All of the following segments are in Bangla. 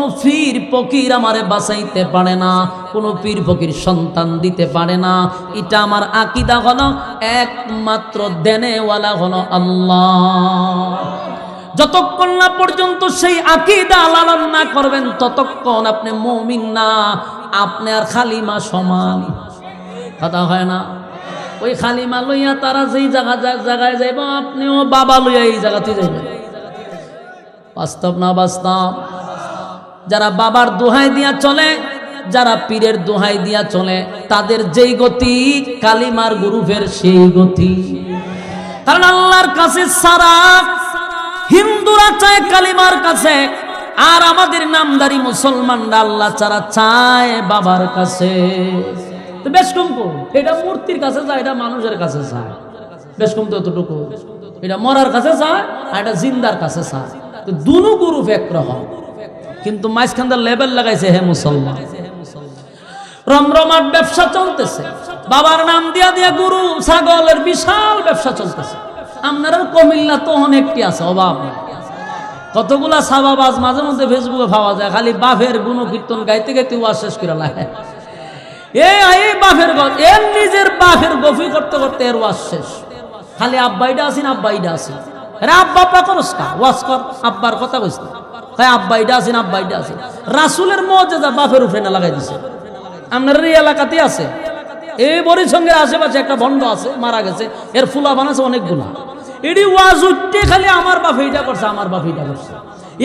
কোনো পীর ফকির আমারে বাঁচাইতে পারে না, কোনো পীর ফকির সন্তান দিতে পারে না। এটা আমার আকীদা হলো, একমাত্র দেনেওয়ালা হলো আল্লাহ। যতক্ষণ না পর্যন্ত সেই আকীদা লালন না করবেন, ততক্ষণ আপনি মুমিন না, আপনি আর খালিমা সমান। কথা হয় না? ওই খালিমা লইয়া তারা যেই জায়গায় যাইব, আপনিও বাবা লইয়া এই জায়গাতে যাইবেন। বাস্তব না বাস্তব? যারা বাবার দোহাই দিয়া চলে, যারা পীরের দোহাই দিয়া চলে, তাদের যেই গতি, কালিমার গ্রুপের সেই গতি। কারণ আল্লাহর কাছে সারা হিন্দুরা চায় কালিমার কাছে, আর আমাদের নামদারি মুসলমানরা আল্লাহ ছাড়া চায় বাবার কাছে। তো বেশ কম কো, এটা মূর্তির কাছে যায়, এটা মানুষের কাছে যায়। বেশ কম তো এতটুকু, এটা মরার কাছে যায় আর এটা জিন্দার কাছে যায়। তো দুনো গ্রুপ একরকম, কিন্তু মাঝখানটা লেবেল লাগাইছে হে মুসলমান। রমরমার ব্যবসা চলতেছে, বাবার নাম দিয়া দিয়া গরু ছাগলের বিশাল ব্যবসা চলতেছে। আপনার কমিল্লা তো অনেকটি আছে, অভাব নাই। কতগুলা সাবাবাজ মাঝে মধ্যে ফেসবুকে পাওয়া যায়, খালি বাফের গুণকীর্তন গাইতে গাইতে ওয়া শেষ করে লাগে। এই বাফের এর নিজের বাফের গফি করতে করতে এর ওয়াজ শেষ। খালি আব্বাইডা আছেন, আব্বাইডা আছেন। আব্বা আপা করস কা ওয়াজ কর, আব্বার কথা কইস না। তাই আব্বাইডা আছেন, আব্বাইডা আছেন। রাসূলের মুজিজা বাফের উপরে না লাগাই দিছে। আপনার এই এলাকাতে আছে, এই বরিসঙ্গের আশেপাশে একটা ভণ্ড আছে, মারা গেছে, এর ফুলা বানাছে অনেকগুলা। এডি ওয়াজ উঠতে খালি আমার বাপ এইটা করছে, আমার বাপ এইটা করছে।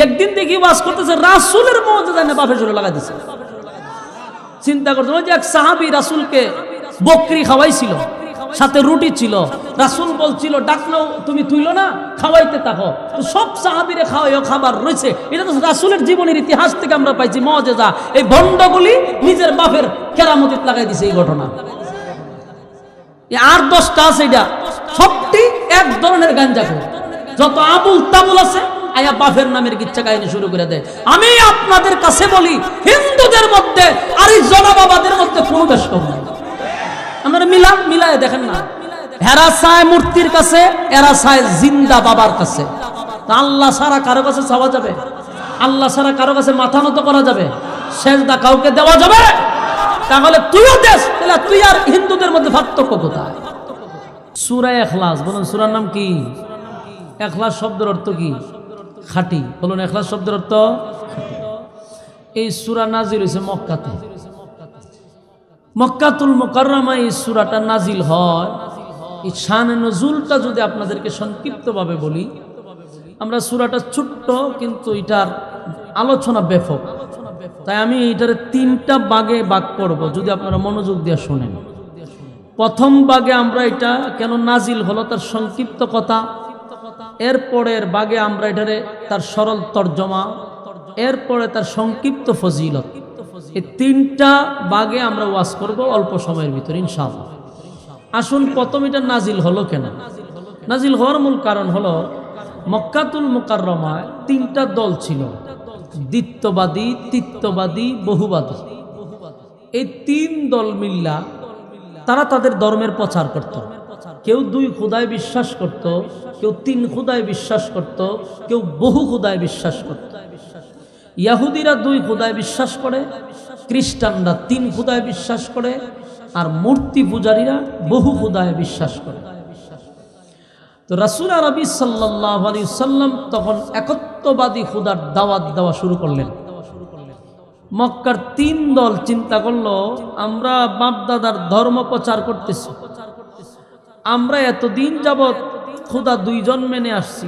একদিন দেখি ওয়াজ করতেছে, রাসূলের মুজিজা না বাফের জন্য লাগাই দিছে। চিন্তা করছেন, ওই যে এক সাহাবী রাসূলকে বকরি খাওয়াইছিল, সাথে রুটি ছিল। রাসূল বলছিল ডাকলেও তুমি তুইলো না, খাওয়াইতে থাকো। তো সব সাহাবীরে খাওয়াইও, খাবার রয়েছে। এটা তো রাসূলের জীবনের ইতিহাস থেকে আমরা পাইছি মুজিজা। এই ভণ্ডগুলি নিজের বাপের কেরামতিত লাগাই দিছে এই ঘটনা। আর 10টা আছে, এটা সবটি এক ধরনের গাঞ্জাখোর। যত আবুল তাবুল আছে আয়া বাফের নামের কিচ্ছা কাহিনী শুরু করে দেয়। আমি আপনাদের কাছে বলি, হিন্দুদের মধ্যে আর এই জনাবাবাদের মধ্যে কোনো বেশ কম নাই। আপনারা মিলায় দেখেন না, হেরা চায় মূর্তির কাছে, এরা চায় জিন্দা বাবার কাছে। আল্লাহ ছাড়া কারো কাছে চাওয়া যাবে? আল্লাহ ছাড়া কারো কাছে মাথা নত করা যাবে? সেজদা কাউকে দেওয়া যাবে? তাহলে তুইও দেশ, তাহলে তুই আর হিন্দুদের মধ্যে পার্থক্য কোথায়? সূরা ইখলাস, বলুন সূরার নাম কি? ইখলাস শব্দের অর্থ কি? খাঁটি। বলুন ইখলাস শব্দের অর্থ? এই সূরা নাজিল হয়েছে মক্কাতে, মক্কাতুল মুকাররমায় এই সূরাটা নাজিল হয়। এই শান নজুলটা যদি আপনাদেরকে সংক্ষিপ্তভাবে বলি, আমরা সূরাটা ছোট্ট কিন্তু এটার আলোচনা ব্যাপক, তাই আমি এটার 3টা ভাগে ভাগ করব, যদি আপনারা মনোযোগ দিয়ে শোনেন। প্রথম ভাগে আমরা এটা কেন নাজিল হলো তার সংক্ষিপ্ত কথা, এরপরের ভাগে আমরা এটারে তার সরল তর্জমা, এরপরে তার সংক্ষিপ্ত ফজিলত। এই 3টা ভাগে আমরা ওয়াজ করব অল্প সময়ের ভিতরে ইনশাআল্লাহ। আসুন প্রথম এটা নাজিল হলো কেন? নাজিল হওয়ার মূল কারণ হলো মক্কাতুল মুকাররমায় 3টা দল ছিল, দ্বিত্ববাদী, তিত্ববাদী, বহুবাদী। এই 3 দল মিল্লা তারা তাদের ধর্মের প্রচার করত। কেউ 2 খোদায় বিশ্বাস করত, কেউ 3 খোদায় বিশ্বাস করত, কেউ বহু খোদায় বিশ্বাস করত। ইহুদিরা 2 খোদায় বিশ্বাস করে, খ্রিস্টানরা 3 খোদায় বিশ্বাস করে, আর মূর্তি পূজারীরা বহু খোদায় বিশ্বাস করে। তো রাসূল আরবি সাল্লাল্লাহু আলাইহি সাল্লাম তখন একত্ববাদী খোদার দাওয়াত দেওয়া শুরু করলেন। মক্কার 3 দল চিন্তা করলো, আমরা বাপদাদার ধর্ম প্রচার করতেছি, আমরা এতদিন যাবৎ খোদা 2 জন মেনে আসছি,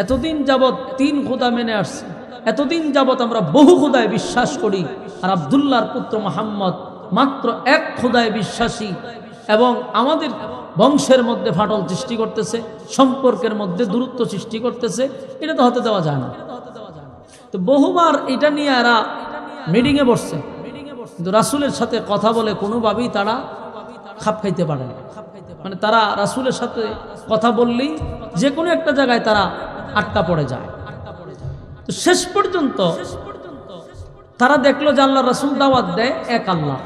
এতদিন যাবৎ 3 খোদা মেনে আসছি, এতদিন যাবৎ আমরা বহু খোদায় বিশ্বাস করি, আর আব্দুল্লাহর পুত্র মুহাম্মদ মাত্র 1 খোদায় বিশ্বাসী, এবং আমাদের বংশের মধ্যে ফাটল সৃষ্টি করতেছে, সম্পর্কের মধ্যে দূরত্ব সৃষ্টি করতেছে, এটা তো হতে দেওয়া যায় না। তো বহুবার এটা নিয়ে এরা মিটিংয়ে বসছে, কিন্তু রাসূলের সাথে কথা বলে কোনোভাবেই তারা খাপ খাইতে পারে না। মানে তারা রাসূলের সাথে কথা বললেই যে কোনো একটা জায়গায় তারা আটকা পড়ে যায়। তো শেষ পর্যন্ত তারা দেখলো যে আল্লাহ রাসূল দাওয়াত দেয় এক আল্লাহ।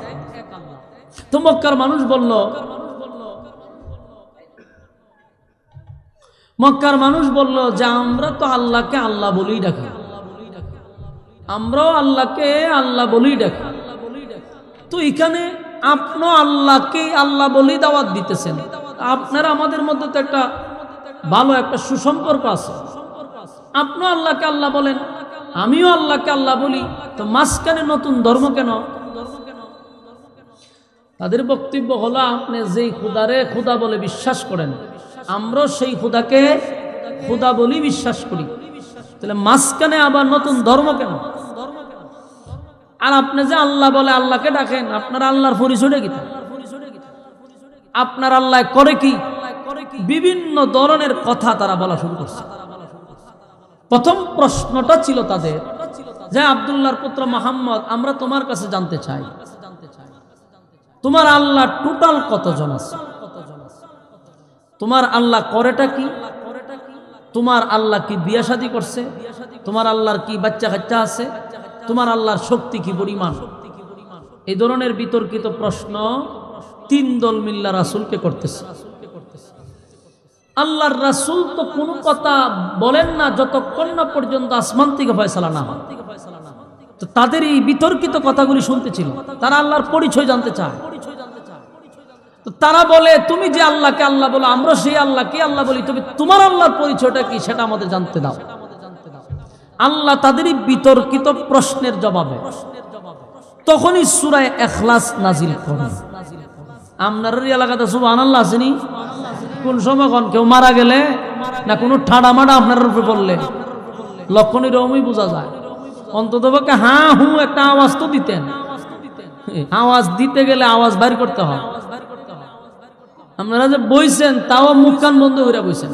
তো মক্কার মানুষ বলল, যে আমরা তো আল্লাহকে আল্লাহ বলেই ডাকি, আমরাও আল্লাহকে আল্লাহ বলেই ডাকি। তো এখানে আপনি আল্লাহকে আল্লাহ বলেই দাওয়াত দিতেছেন, আপনার আমাদের মধ্যে তো একটা ভালো একটা সুসম্পর্ক আছে। আপনি আল্লাহকে আল্লাহ বলেন, আমিও আল্লাহকে আল্লাহ বলি, তো মাঝখানে নতুন ধর্ম কেন? তাদের বক্তব্য হলো, আপনি যেই খুদারে খুদা বলে বিশ্বাস করেন, আমরাও সেই খুদাকে খুদা বলি বিশ্বাস করি, তাহলে মাঝখানে আবার নতুন ধর্ম কেন? আর আপনি যে আল্লাহ বলে আল্লাহকে ডাকেন, আপনার আল্লাহর পরিচয়টা কি? আপনার আল্লাহ করে কি? বিভিন্ন ধরনের কথা তারা বলা শুরু করছে। প্রথম প্রশ্নটা ছিল তাদের যে, আব্দুল্লাহর পুত্র মুহাম্মদ, আমরা তোমার কাছে জানতে চাই, তোমার আল্লাহ টোটাল কতজন আছে? তোমার আল্লাহ করেটা কি? তোমার আল্লাহ কি বিয়ে শাদী করছে? তোমার আল্লাহর কি বাচ্চা কাচ্চা আছে? তোমার আল্লাহর শক্তি কি পরিমাণ? এই ধরনের বিতর্কিত প্রশ্ন তিন দল মিল্লা রাসূলকে করতেছে। আল্লাহর রাসূল তো কোনো কথা বলেন না যতক্ষণ না পর্যন্ত আসমান থেকে ফয়সালা না হয়। তো তাদের এই বিতর্কিত কথাগুলি শুনতেছিল, তারা আল্লাহর পরিচয় জানতে চায়। তো তারা বলে, তুমি যে আল্লাহকে আল্লাহ বলো, আমরা সেই আল্লাহকে আল্লাহ বলি, তবে তোমার আল্লাহর পরিচয়টা কি সেটা আমাদের জানতে দাও। আল্লাহ তাদেরই বিতর্কিত প্রশ্নের জবাবে তখনই সূরা ইখলাস নাজিল করেন। আপনার এলাকাতে সুবহানাল্লাহ আসেনি? কোন সময় কেউ মারা গেলে না কোনো ঠাডা মাডা আপনার উপরে পড়লে লক্ষণ এরকমই বোঝা যায়। অন্তত পক্ষে হ্যাঁ হু একটা আওয়াজ তো দিতেন। আওয়াজ দিতে গেলে আওয়াজ বাইর করতে হয়। আপনারা যে বইছেন তাও মুখ কান বন্ধ করে বইছেন,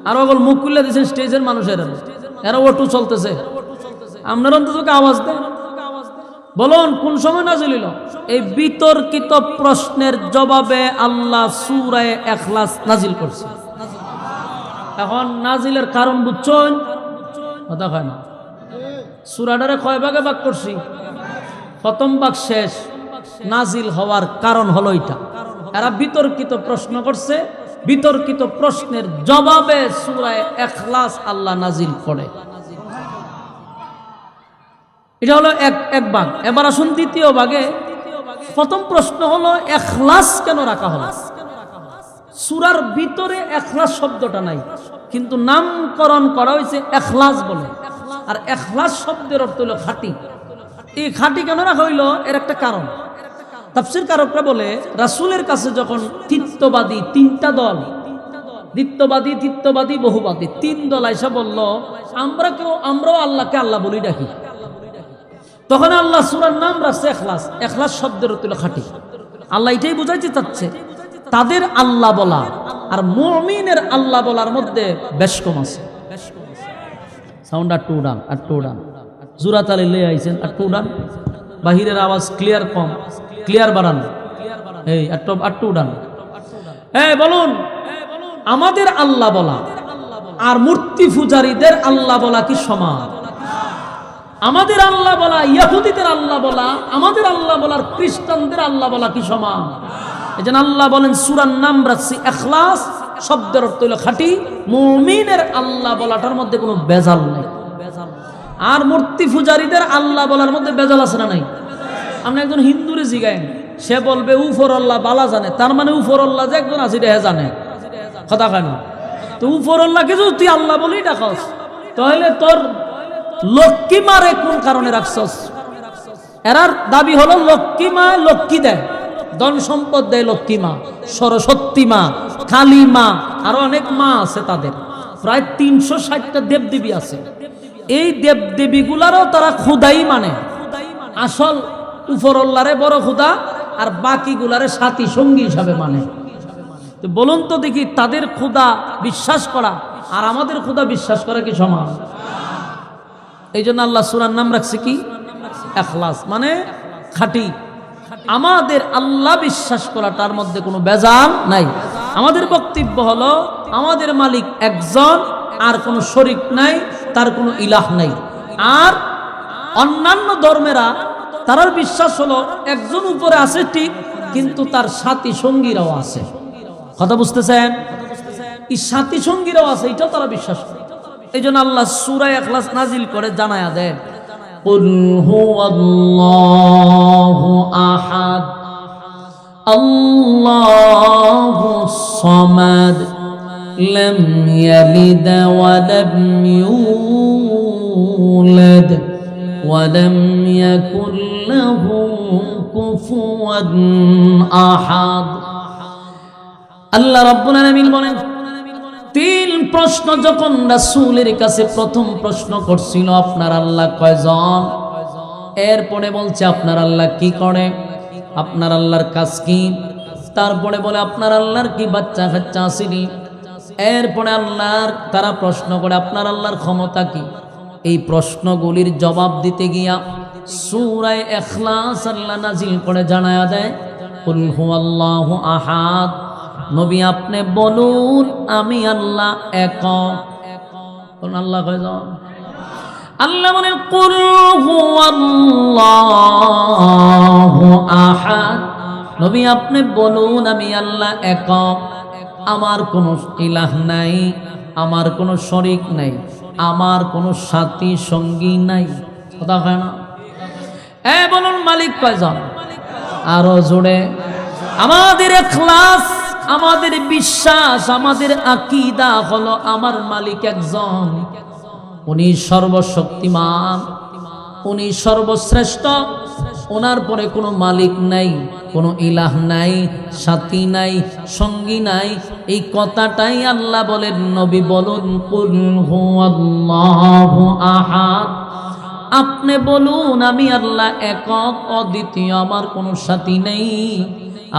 আর ওগুলো মুখ খুলে দিয়েছেন স্টেজের মানুষের, এরা ওটু চলতেছে। আপনার অন্তত আওয়াজ দেন, বলুন কোন সময় নাজিল হইল? এই বিতর্কিত প্রশ্নের জবাবে আল্লাহ সূরা ইখলাস নাজিল করছে। এখন নাজিলের কারণ বুঝছেন? কথা হয় না। সূরাটারে কয় ভাগে ভাগ করছি? প্রথম ভাগ শেষ। নাজিল হওয়ার কারণ হলো এটা, এরা বিতর্কিত প্রশ্ন করছে, বিতর্কিত প্রশ্নের জবাবে সূরা ইখলাস আল্লাহ নাজিল করে। এটা হলো এক ভাগ। এবার আসুন দ্বিতীয় ভাগে। প্রথম প্রশ্ন হলো, ইখলাস কেন রাখা হলো? সূরার ভিতরে ইখলাস শব্দটা নাই, কিন্তু নামকরণ করা হয়েছে ইখলাস বলে। আর ইখলাস শব্দের অর্থ হলো খাঁটি। এই খাঁটি কেন রাখা হইল? এর একটা কারণ। তাফসীর কারকরা বলে, রাসূলের কাছে যখন তিত্ববাদী তিনটা দল, দ্বিত্ববাদী, তিত্ববাদী, বহুবাদী তিন দল আইসা বলল, আমরাও আল্লাহকে আল্লাহ বলি ডাকি, তখন আল্লাহ সূরার নাম রাখছে ইখলাস। ইখলাস শব্দের অর্থ হলো খাঁটি। আল্লাহ এটাই বুঝাইতে চাচ্ছে, তাদের আল্লাহ বলা আর মুমিনের আল্লাহ বলার মধ্যে বেশ কম আছে। সাউন্ড আর টু ডান, আর টু ডান, জোরা তালে লে আইছেন, আর টু ডান। বাহিরের আওয়াজ ক্লিয়ার কম, ক্লিয়ার বাড়ান। এই আর টু ডান। এই বলুন, আমাদের আল্লাহ বলা আর মূর্তি পূজারীদের আল্লাহ বলা কি সমান? আমাদের আল্লাহ বলা, ইহুদিদের আল্লাহ বলা, আমাদের আল্লাহ বলার খ্রিস্টানদের আল্লাহ বলা কি সমান? এজন্য আল্লাহ বলেন, সূরার নাম রাখছি ইখলাস, শব্দের অর্থ হলো খাঁটি। মুমিনের আল্লাহ বলাটার মধ্যে কোনো বেজাল নেই। আর মূর্তি পূজারীদের আল্লাহ বলার মধ্যে বেজাল আছে না নাই? আপনি একজন হিন্দুরে জিগায়েন, সে বলবে উপর আল্লাহ বালা জানে, তার মানে উপর আল্লাহ যে একজন আছে এটা জানে। কথা কেন? তো উপর আল্লাহকে যদি তুই আল্লাহ বলেই ডাকস, তাহলে তোর লক্ষ্মী মারে কোন কারণে রাখছস? এরার দাবি হলো লক্ষ্মী মা লক্ষ্মী দেয়, ধন সম্পদ দেয় লক্ষ্মী মা, সরস্বতী মা, কালী মা, আরো অনেক মা আছে তাদের। প্রায় 360টা দেবদেবী আছে। এই দেবদেবীগুলারও তারা খুদাই মানে। আসল উপরল্লারে বড় খুদা আর বাকিগুলারে সাথী সঙ্গী হিসাবে মানে। তো বলুন তো দেখি, তাদের খুদা বিশ্বাস করা আর আমাদের খুদা বিশ্বাস করা কি সমান? এই জন্য আল্লাহ সূরার নাম রাখছে কি? ইখলাস, মানে খাঁটি। আমাদের আল্লাহ বিশ্বাস করা, তার মধ্যে কোনো বেজাল নাই। আমাদের বক্তব্য হলো, আমাদের মালিক একজন, আর কোনো শরীক নাই, তার কোনো ইলাহ নাই। আর অন্যান্য ধর্মেরা তার বিশ্বাস হলো একজন উপরে আছে ঠিক, কিন্তু তার সাথী সঙ্গীরাও আছে। কথা বুঝতেছেন? এই সাথী সঙ্গীরাও আছে, এটাও তারা বিশ্বাস করে। এই জন্য আল্লাহ সূরা ইখলাস নাজিল করে জানায়া দেন, কুল হুয়াল্লাহু আহাদ আল্লাহুস সামাদ লাম ইয়ালিদ ওয়া লাম ইউলাদ ওয়া লাম ইয়াকুল লাহু কুফুয়ান আহাদ। আল্লাহ রাব্বুল আলামিন বলেন, তিন প্রশ্ন যখন রাসূলের কাছে প্রথম প্রশ্ন করছিল আপনার আল্লাহ কয়জন, এরপরে বলছে আপনার আল্লাহ কি করে, আপনার আল্লাহর কাজ কি, তারপরে বলে আপনার আল্লাহর কি বাচ্চা কাচ্চা আসেনি, এরপরে আল্লাহর তারা প্রশ্ন করে আপনার আল্লাহর ক্ষমতা কি। এই প্রশ্নগুলির জবাব দিতে গিয়া সূরা ইখলাস আল্লাহ নাজিল করে জানায়া দেয়, কুল হুয়াল্লাহু আহাদ, নবী আপনি বলুন আমি আল্লাহ একক। কোন আল্লাহ কয়জন? আল্লাহ বলেন কুল হুয়াল্লাহু আহাদ, নবী আপনি বলুন আমি আল্লাহ একক, আমার কোনো ইলাহ নাই, আমার কোনো শরীক নাই, আমার কোনো সাথী সঙ্গী নাই। কথা হয় না? বলুন মালিক কয়জন? আরো জোরে। আমাদের ইখলাস, আমাদের বিশ্বাস, আমাদের আকীদা হলো আমার মালিক একজন, উনি সর্বশক্তিমান, উনি সর্বশ্রেষ্ঠ, ওনার পরে কোনো মালিক নাই, কোনো ইলাহ নাই, সাথী নাই, সঙ্গী নাই। এই কথাটাই আল্লাহ বলেন নবী বলুন কুল হুয়াল্লাহু আহাদ, আপনি বলুন আমি আল্লাহ একক অদ্বিতীয়, আমার কোনো সাথী নেই,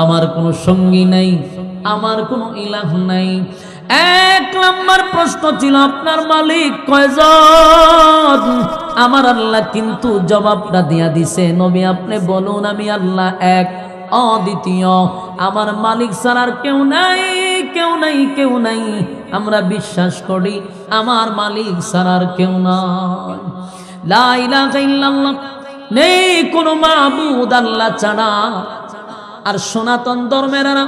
আমার কোনো সঙ্গী নাই, আমার কোনো ইলাহ নাই। এক নম্বর প্রশ্ন ছিল আপনার মালিক কয়জন, আমার আল্লাহ কিন্তু জবাবটা দিয়া দিছে, নবী আপনি বলুন আমি আল্লাহ এক অদ্বিতীয়, আমার মালিক ছাড়া আর কেউ নাই, কেউ নাই, কেউ নাই। আমরা বিশ্বাস করি আমার মালিক ছাড়া আর কেউ নাই, লা ইলাহা ইল্লাল্লাহ, নেই কোনো মাবুদ আল্লাহ ছাড়া। আর সনাতন ধর্মেরা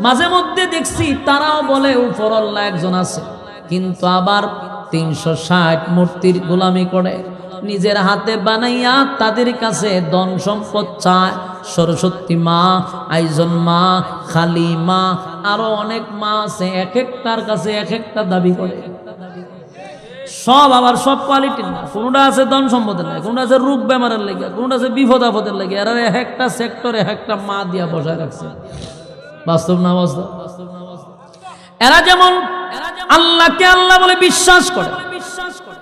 মাঝে মধ্যে দেখছি তারাও বলে উপর আল্লাহ একজন আছে, কিন্তু আবার 360 মূর্তির গোলামি করে, নিজের হাতে বানাইয়া তাদের কাছে ধন সম্পদ চায়। সরস্বতী মা, আইজন মা, খালি মা, আরো অনেক মা আছে, এক একটার কাছে এক একটা দাবি করে। সব আবার সব কোয়ালিটির না, কোনটা আছে ধন সম্পদের লাগে, কোনটা আছে রোগ বেমারের লাগে, কোনটা আছে বিপদ আপদের লাগে। এরা একটা সেক্টরে একটা মা দিয়া বসায় রাখছে। বাস্তব না বাস্তব? এরা যেমন আল্লাহকে আল্লাহ বলে বিশ্বাস করে,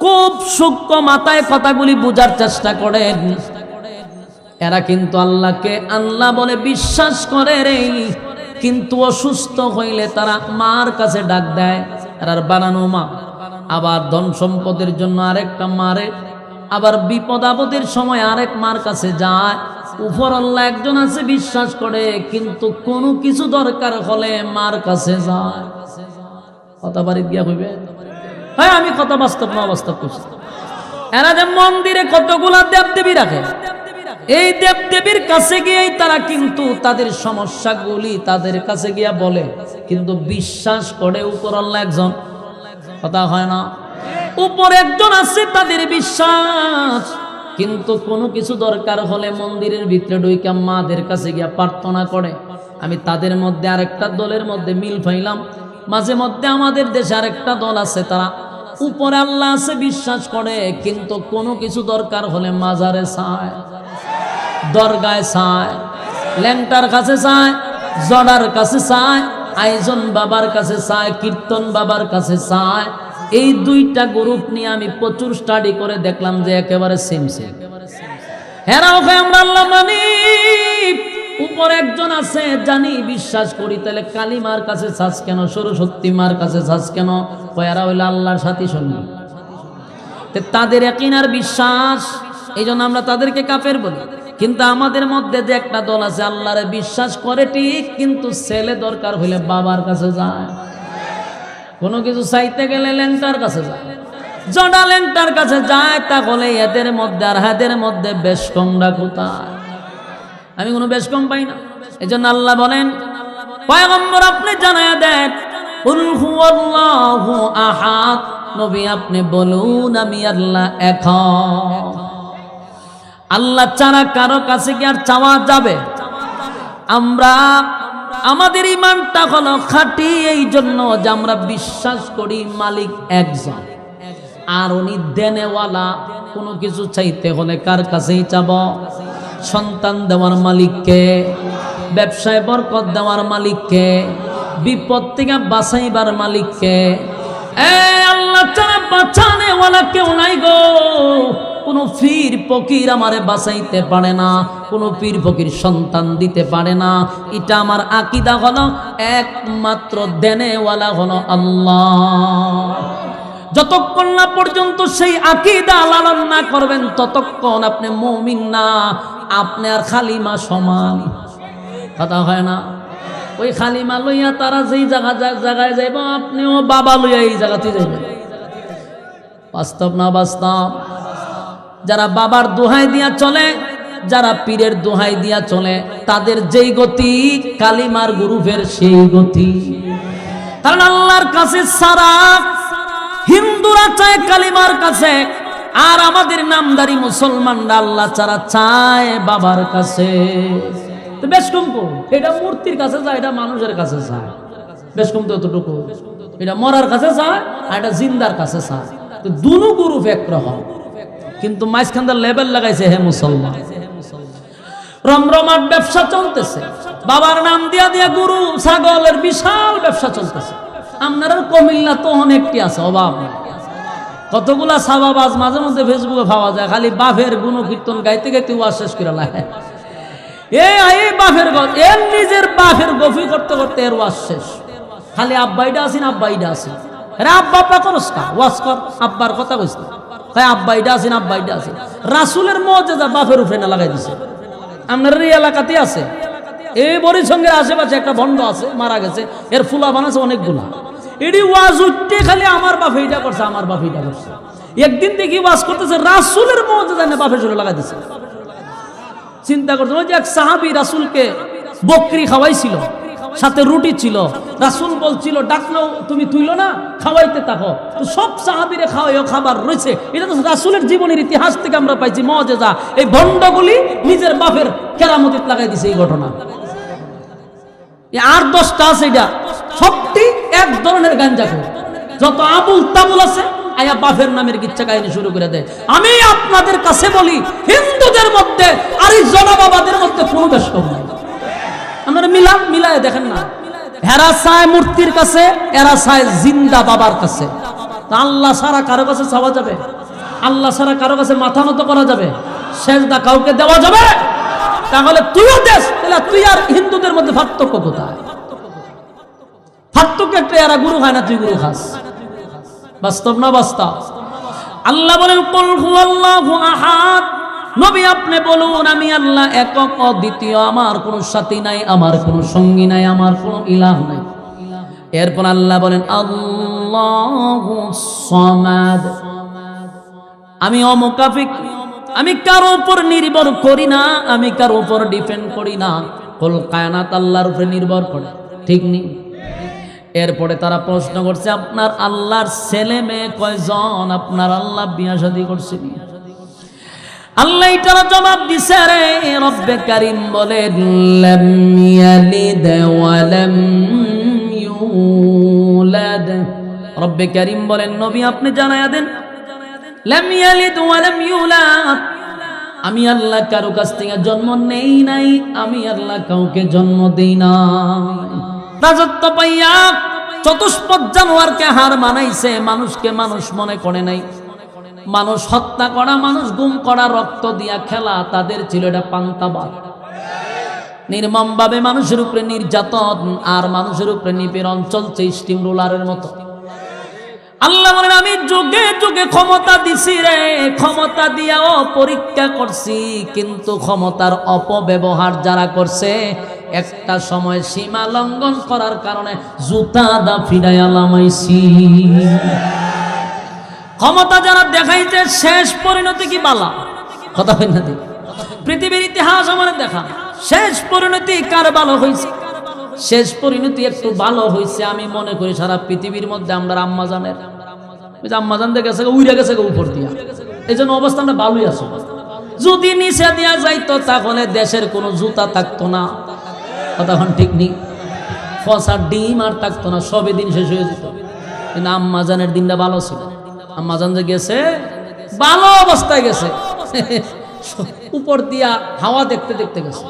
খুব সূক্ষ্ম মাথায় কথাগুলি বোঝার চেষ্টা করেন। এরা কিন্তু আল্লাহকে আল্লাহ বলে বিশ্বাস করে রে, কিন্তু অসুস্থ হইলে তারা মার কাছে ডাক দেয়, এরার বানানো মা। আবার ধন সম্পদের জন্য আরেকটা মারে, আবার বিপদ আপদের সময় আরেক মার কাছে যায়। উপর আল্লাহ একজন আছে বিশ্বাস করে, কিন্তু কোনো কিছু দরকার হলে মার কাছে যায়। কথা বাড়ি গিয়া হইবে? হ্যাঁ, আমি কথা বাস্তব না অবাস্তব করছি। এরা যে মন্দিরে কতগুলা দেবদেবী রাখে, এই দেবদেবীর কাছে গিয়েই তারা কিন্তু তাদের সমস্যাগুলি তাদের কাছে গিয়া বলে, কিন্তু বিশ্বাস করে উপর আল্লাহ একজন। কথা হয় না? উপর একজন আছে তাদের বিশ্বাস, কিন্তু কোনো কিছু দরকার হলে মন্দিরের ভিতরে ঢুইকা মাদের কাছে গিয়া প্রার্থনা করে। আমি তাদের মধ্যে আরেকটা দলের মধ্যে মিল পাইলাম। মাঝে মধ্যে আমাদের দেশে আরেকটা দল আছে, তারা উপরে আল্লাহ আছে বিশ্বাস করে, কিন্তু কোনো কিছু দরকার হলে মাজারে চায়, দরগায় চায়, ল্যাংটার কাছে চায়, জড়ার কাছে চায়, আইজন বাবার কাছে চায়, কীর্তন বাবার কাছে চায়। এই দুইটা গ্রুপ নিয়ে আমি প্রচুর স্টাডি করে দেখলাম যে একেবারে সেম সেম। হেরাও আমরা আল্লাহ মানি, উপর একজন আছে জানি বিশ্বাস করি, তাহলে কালী মার কাছে চাস কেন, সরস্বতী মার কাছে চাস কেন? এরা হইল আল্লাহর সাথী সঙ্গী, তাদের ইয়াকিন বিশ্বাস, এই জন্য আমরা তাদেরকে কাফের বলি। কিন্তু আমাদের মধ্যে যে একটা দল আছে আল্লাহরে বিশ্বাস করে ঠিক, কিন্তু ছেলে দরকার হইলে বাবার কাছে যায়, কোনো কিছু চাইতে গেলে ল্যাংটার কাছে যায়, জডা ল্যাংটার কাছে যায়। তাহলে এদের মধ্যে আর হাদের মধ্যে বেশ কমরা কোথায়? আমি কোনো বেশ কম পাই না। এই জন্য আল্লাহ বলেন, পয়গম্বর আপনি জানায়া দেন কুল হুয়াল্লাহু আহাদ, নবী আপনি বলুন আমি আল্লাহ একক। আল্লাহ ছাড়া কারো কাছে কি আর চাওয়া যাবে? আমরা আমাদের ঈমানটা হলো খাঁটি এই জন্য যে আমরা বিশ্বাস করি মালিক একজন, আর উনি দেনেওয়ালা। কোনো কিছু চাইতে হলে কার কাছেই চাব? সন্তান দেওয়ার মালিককে, ব্যবসায় বরকত দেওয়ার মালিককে, বিপদ থেকে বাঁচাইবার মালিককে। আল্লাহ ছাড়া বাঁচানেওয়ালা কেউ নাই গো। কোনো পীর ফকির আমারে বাঁচাইতে পারে না, কোনো পীর ফকির সন্তান দিতে পারে না। এটা আমার আকীদা হলো একমাত্র দেনেওয়ালা হলো আল্লাহ। যতক্ষণ না পর্যন্ত সেই আকীদা লালন না করবেন ততক্ষণ আপনি মুমিন না, আপনি আর খালিমা সমান। কথা হয় না? ওই খালিমা লইয়া তারা যেই জায়গায় যাইব, আপনিও বাবা লইয়া এই জায়গাতে যাইবেন। বাস্তব না বাস্তব? যারা বাবার দোহাই দিয়া চলে, যারা পীরের দোহাই দিয়া চলে, তাদের যেই গতি কালিমার গ্রুপের সেই গতি। কারণ আল্লাহর কাছে সারা হিন্দুরা চায় কালিমার কাছে, আর আমাদের নামদারি মুসলমানরা আল্লাহ ছাড়া চায় বাবার কাছে। তো বেশ কম কো, এটা মূর্তির কাছে যায়, এটা মানুষের কাছে যায়। বেশ কম তো এতটুকু, এটা মরার কাছে যায় আর এটা জিন্দার কাছে যায়। তো দুনো গ্রুপ একরকম, কিন্তু মাঝখানটা লেবেল লাগাইছে হে মুসলমান। রমরমাট ব্যবসা চলতেছে, বাবার নাম দিয়া দিয়া গরু ছাগলের বিশাল ব্যবসা চলতেছে। আপনার কমিল্লা তো অনেকটি আছে, অভাব নেই। কতগুলা সাবাবাজ মাঝে মধ্যে ফেসবুকে পাওয়া যায়, খালি বাফের গুণ কীর্তন গাইতে গাইতে ওয়া শেষ করে লাগে। বাফের এর নিজের বাফের গফি করতে করতে এর ওয়াজ শেষ। খালি আব্বাইডা আছেন, আব্বাইডা আছেন। আব্বা আব্বা করস কা, ওয়াজ কর, আব্বার কথা কইস না। তাই আব্বাইডা আছেন, আব্বাইডা আছেন। রাসূলের মুজিজা বাফের উপরে না লাগাই দিছে। আপনার এই এলাকাতে আছে, এই বরিসঙ্গের আশেপাশে একটা ভণ্ড আছে, মারা গেছে, এর ফুলা বানাছে অনেকগুলা। এটি ওয়াজ উঠতে খালি আমার বাপ এইটা করছে, আমার বাপ এইটা করছে। একদিন দেখি ওয়াজ করতেছে, রাসূলের মুজিজা না বাফের জন্য লাগাই দিছে। চিন্তা করছেন, ওই যে এক সাহাবী রাসূলকে বকরি খাওয়াইছিল, সাথে রুটি ছিল। রাসূল বলছিল ডাকলেও তুমি তুইলো না, খাওয়াইতে থাকো। তো সব সাহাবীরে খাওয়াইও, খাবার রয়েছে। এটা তো রাসূলের জীবনের ইতিহাস থেকে আমরা পাইছি মুজিজা। এই ভণ্ডগুলি নিজের বাপের কেরামতিত লাগাই দিছে এই ঘটনা। আর 10টা আছে, এটা সবটি এক ধরনের গাঞ্জাখোর। যত আবুল তাবুল আছে আয়া বাফের নামের কিচ্ছা কাহিনী শুরু করে দেয়। আমি আপনাদের কাছে বলি, হিন্দুদের মধ্যে আর এই জনাবাবাদের মধ্যে কোনো বেশ কম নাই। আপনারা মিলায় দেখেন না, হেরা চায় মূর্তির কাছে, এরা চায় জিন্দা বাবার কাছে। আল্লাহ ছাড়া কারো কাছে চাওয়া যাবে? আল্লাহ ছাড়া কারো কাছে মাথা নত করা যাবে? সেজদা কাউকে দেওয়া যাবে? তাহলে তুইও দেশ, তাহলে তুই আর হিন্দুদের মধ্যে পার্থক্য কোথায়? পার্থক্য একটা, এরা গুরু খায় না, তুই গুরু খাস। বাস্তব না বাস্তব? আল্লাহ বলেন কুল হুয়াল্লাহু আহাদ। নবী আপনি বলুন আমি আল্লাহ একক অদ্বিতীয়, আমার কোনো সাথী নাই, আমার কোনো সঙ্গী নাই, আমার কোনো ইলাহ নাই। এরপর আল্লাহ বলেন আল্লাহুস সামাদ। আমি অমুকাফিক, আমি কারো উপর নির্ভর করি না, আমি কারো উপর ডিপেন্ড করি না। কুল কায়নাত আল্লাহর উপরে নির্ভর করে, ঠিক নেই? এরপরে তারা প্রশ্ন করছে আপনার আল্লাহর ছেলে মেয়ে কয়জন? আপনার আল্লাহ বিয়া শাদী করছেন? আল্লাহ এটার জবাব দিছে, রে রব্বে কারীম বলেন লাম ইয়ালিদ ওয়া লাম ইউলাদ। রব্বে কারীম বলেন নবী আপনি জানায়া দেন, লাম ইয়ালিদ ওয়া লাম ইউলাদ, আমি আল্লাহ কারো কাছ থেকে জন্ম নেই নাই, আমি আল্লাহ কাউকে জন্ম দেই না। রাজত্ব পাইয়া চতুষ্পদ জানোয়ারকে হার মানাইছে, মানুষকে মানুষ মনে করে নাই। মানুষ হত্যা করা, মানুষ গুম করা, রক্ত দিয়া খেলা, তাদের ছিল এটা পান্তাবাদ। নির্মম ভাবে মানুষের উপরে নির্যাতন আর মানুষের উপরে নিপীড়ন চলছে স্টিম রোলারের মতো। আল্লাহ বলেন আমি যুগে যুগে ক্ষমতা দিছি রে, ক্ষমতা দিয়াও পরীক্ষা করছি, কিন্তু ক্ষমতার অপব্যবহার যারা করছে একটা সময় সীমা লঙ্ঘন করার কারণে জুতা দা ফিরাইয়া লামাইছি। ক্ষমতা যারা দেখাইছে শেষ পরিণতি কি বালা? কথা হয় না? পৃথিবীর ইতিহাস আমার দেখা, শেষ পরিণতি কার ভালো হয়েছে? শেষ পরিণতি একটু ভালো হয়েছে আমি মনে করি সারা পৃথিবীর মধ্যে আমরা আম্মাজানের। আম্মাজান দেখে গেছে উইরা গেছে উপর দিয়া, এই জন্য অবস্থানটা ভালোই আছে। যদি নিচে দিয়া যাইতো তাহলে দেশের কোনো জুতা থাকতো না, তখন ঠিক নেই, ফসার ডিম আর থাকতো না, সবে দিন শেষ হয়ে যেত। কিন্তু আম্মাজানের দিনটা ভালো ছিল। আম্মাজান যে গেছে ভালো অবস্থায় গেছে, উপর দিয়া হাওয়া দেখতে দেখতে গেছে,